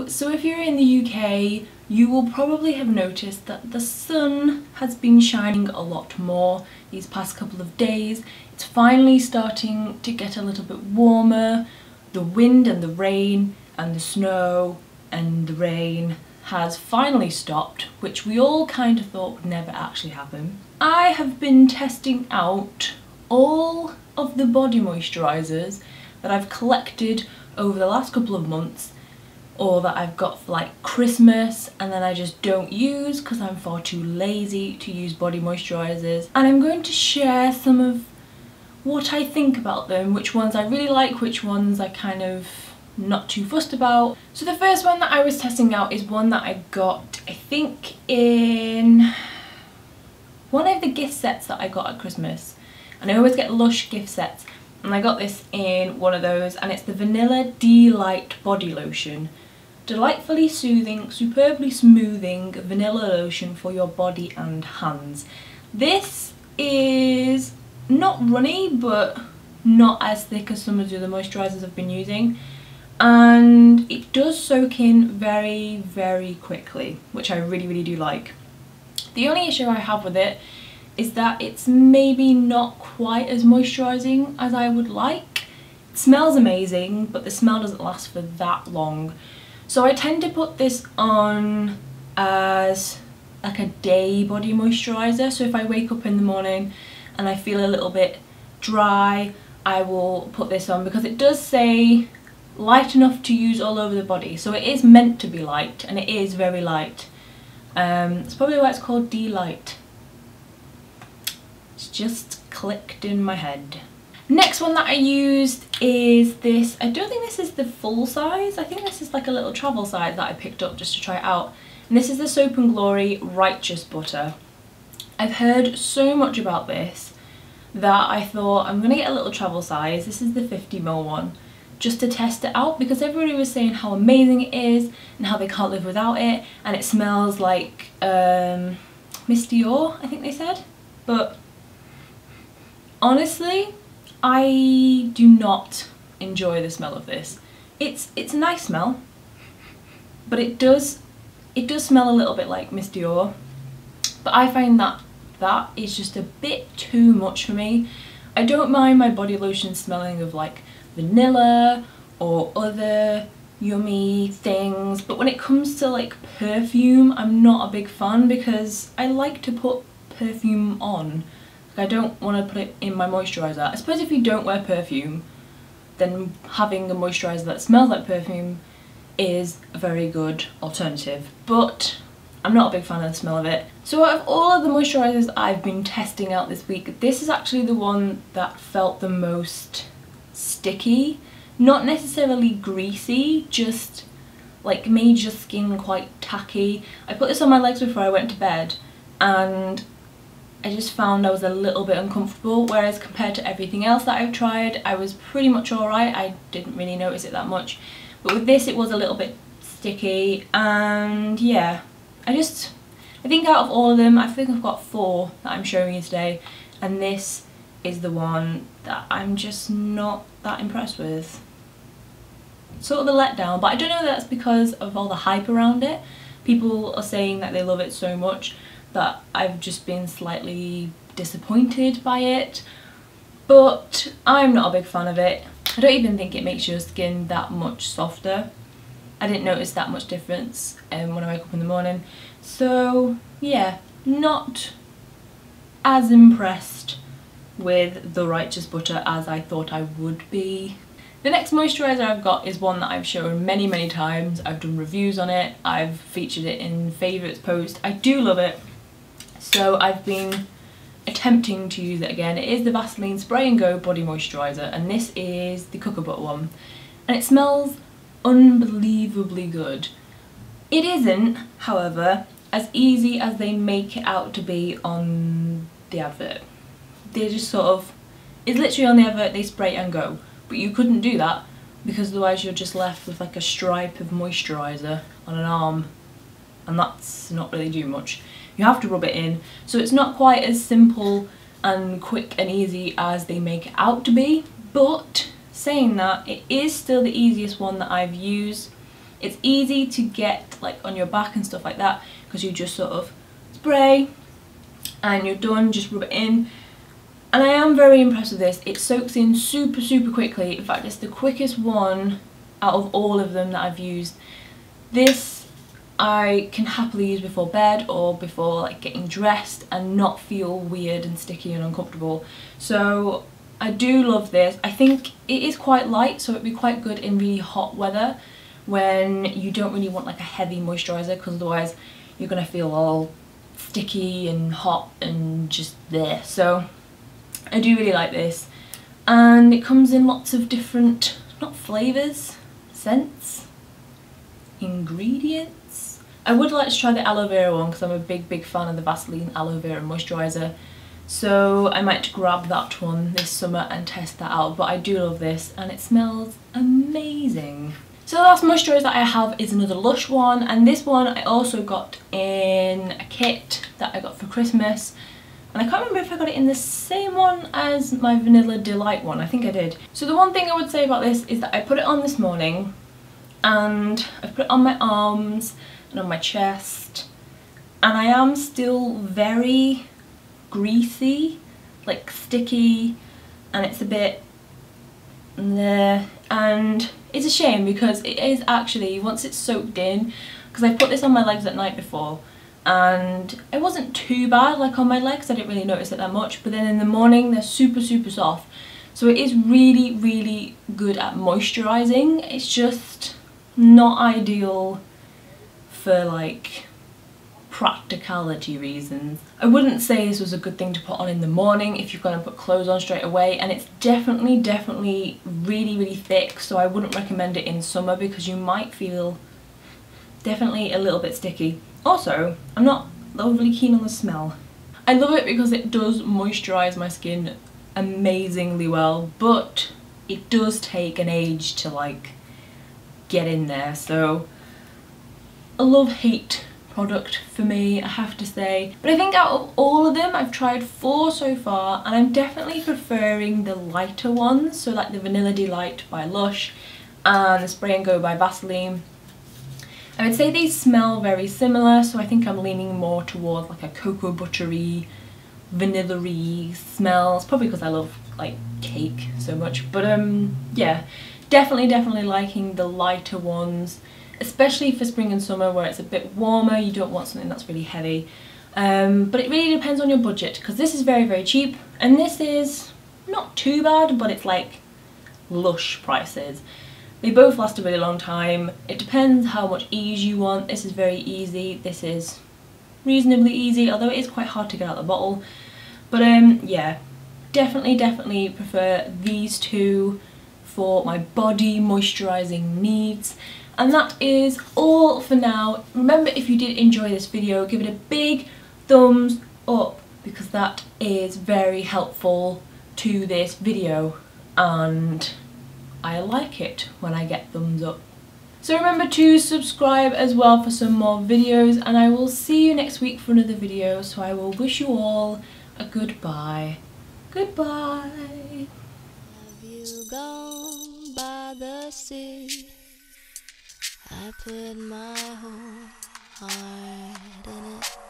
So if you're in the UK, you will probably have noticed that the sun has been shining a lot more these past couple of days. It's finally starting to get a little bit warmer. The wind and the rain and the snow and the rain has finally stopped, which we all kind of thought would never actually happen. I have been testing out all of the body moisturisers that I've collected over the last couple of months, or that I've got for like Christmas and then I just don't use because I'm far too lazy to use body moisturisers. And I'm going to share some of what I think about them, which ones I really like, which ones I kind of not too fussed about. So the first one that I was testing out is one that I got, I think, in one of the gift sets that I got at Christmas. And I always get Lush gift sets, and I got this in one of those, and it's the Vanilla Delight body lotion. Delightfully soothing, superbly smoothing vanilla lotion for your body and hands. This is not runny, but not as thick as some of the other moisturisers I've been using, and it does soak in very, very quickly, which I really do like. The only issue I have with it is that it's maybe not quite as moisturising as I would like. It smells amazing, but the smell doesn't last for that long. So I tend to put this on as like a day body moisturiser. So if I wake up in the morning and I feel a little bit dry, I will put this on, because it does say light enough to use all over the body. So it is meant to be light, and it is very light. It's probably why it's called Delight. It's just clicked in my head. Next one that I used is this. I don't think this is the full size. I think this is like a little travel size that I picked up just to try it out. And this is the Soap & Glory Righteous Butter. I've heard so much about this that I thought I'm gonna get a little travel size. This is the 50ml one, just to test it out, because everybody was saying how amazing it is and how they can't live without it, and it smells like Miss Dior, I think they said. But honestly, I do not enjoy the smell of this. It's a nice smell, but it does smell a little bit like Miss Dior. But I find that is just a bit too much for me. I don't mind my body lotion smelling of like vanilla or other yummy things, but when it comes to like perfume, I'm not a big fan, because I like to put perfume on. I don't want to put it in my moisturiser. I suppose if you don't wear perfume, then having a moisturiser that smells like perfume is a very good alternative, but I'm not a big fan of the smell of it. So out of all of the moisturisers I've been testing out this week, this is actually the one that felt the most sticky. Not necessarily greasy, just like made your skin quite tacky. I put this on my legs before I went to bed, and I just found I was a little bit uncomfortable, whereas compared to everything else that I've tried, I was pretty much alright. I didn't really notice it that much. But with this, it was a little bit sticky, and yeah, I think out of all of them, I think I've got 4 that I'm showing you today, and this is the one that I'm just not that impressed with. Sort of a letdown, but I don't know if that's because of all the hype around it. People are saying that they love it so much that I've just been slightly disappointed by it, but I'm not a big fan of it. I don't even think it makes your skin that much softer. I didn't notice that much difference when I wake up in the morning. So yeah, not as impressed with the Righteous Butter as I thought I would be. The next moisturiser I've got is one that I've shown many times. I've done reviews on it, I've featured it in favourites posts. I do love it, so I've been attempting to use it again. It is the Vaseline Spray and Go Body Moisturiser, and this is the Cocoa Butter one, and it smells unbelievably good. It isn't, however, as easy as they make it out to be on the advert. They just sort of, it's literally on the advert, they spray and go, but you couldn't do that, because otherwise you're just left with like a stripe of moisturiser on an arm, and that's not really doing much. You have to rub it in, so it's not quite as simple and quick and easy as they make it out to be, but saying that, it is still the easiest one that I've used. It's easy to get like on your back and stuff like that because you just sort of spray and you're done, just rub it in. And I am very impressed with this. It soaks in super, super quickly. In fact, it's the quickest one out of all of them that I've used. This I can happily use before bed or before like getting dressed and not feel weird and sticky and uncomfortable. So I do love this. I think it is quite light, so it'd be quite good in really hot weather when you don't really want like a heavy moisturiser, because otherwise you're gonna feel all sticky and hot and just there. So I do really like this, and it comes in lots of different, not flavours, scents, ingredients. I would like to try the aloe vera one because I'm a big fan of the Vaseline aloe vera moisturiser, so I might grab that one this summer and test that out. But I do love this and it smells amazing. So the last moisturiser that I have is another Lush one, and this one I also got in a kit that I got for Christmas. And I can't remember if I got it in the same one as my Vanilla Delight one. I think I did. So the one thing I would say about this is that I put it on this morning and I've put it on my arms and on my chest, and I am still very greasy, like sticky, and it's a bit there. And it's a shame because it is actually, once it's soaked in, because I put this on my legs at night before, and it wasn't too bad, like on my legs I didn't really notice it that much, but then in the morning they're super soft, so it is really good at moisturising. It's just not ideal for like practicality reasons. I wouldn't say this was a good thing to put on in the morning if you're going to put clothes on straight away, and it's definitely really thick, so I wouldn't recommend it in summer because you might feel definitely a little bit sticky. Also, I'm not overly keen on the smell. I love it because it does moisturise my skin amazingly well, but it does take an age to like get in there, so a love-hate product for me, I have to say. But I think out of all of them, I've tried 4 so far, and I'm definitely preferring the lighter ones, so like the Vanilla Delight by Lush and the Spray and Go by Vaseline. I would say these smell very similar, so I think I'm leaning more towards like a cocoa buttery, vanilla-y smell. It's probably because I love like cake so much, but yeah, definitely liking the lighter ones, especially for spring and summer where it's a bit warmer. You don't want something that's really heavy, but it really depends on your budget, because this is very cheap and this is not too bad, but it's like Lush prices. They both last a really long time. It depends how much ease you want. This is very easy, this is reasonably easy, although it is quite hard to get out of the bottle. But yeah, definitely prefer these two for my body moisturising needs. And that is all for now. Remember, if you did enjoy this video, give it a big thumbs up, because that is very helpful to this video, and I like it when I get thumbs up. So remember to subscribe as well for some more videos, and I will see you next week for another video. So I will wish you all a goodbye. Goodbye. Have you gone by the sea? I put my whole heart in it.